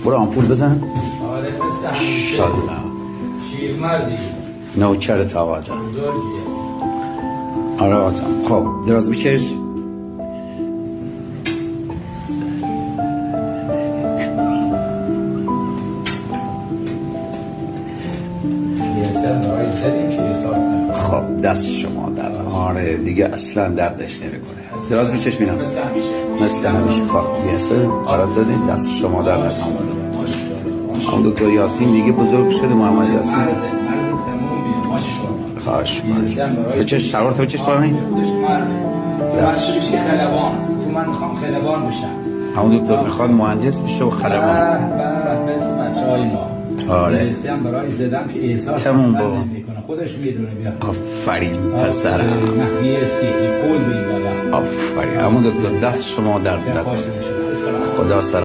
برو آمپول بزن. آره مثل همیشه شالله شیرمردی نوکرت آقا جان. بزرگیه. آره آقا جان. خب دراز بکش. خب دست شما در. آره دیگه اصلا دردش نمیکنه. دراز بکش بینم. مثل همیشه. خب یسه آراد زدین. دست شما در نکنه. اون دکتر یاسین دیگه بزرگ شده. محمد یاسین مرد تمومیه ماشاءالله. خواهش بچش شلوار تو بچش پایین. خودش مرده. من بشی خلبان. تو من میخوام خلبان بشم. همون دکتر میخواد مهندس بشه و خلبان. به بچه های ما. آره مدرسی هم برای زدم که احساس تموم اصلا با. نمیکنه. خودش میدونه. بیا آفرین پسرم. نه یه سیخی قول به این دادم. آفرین همون دکتر دست شما در خوش میشه. خدا سر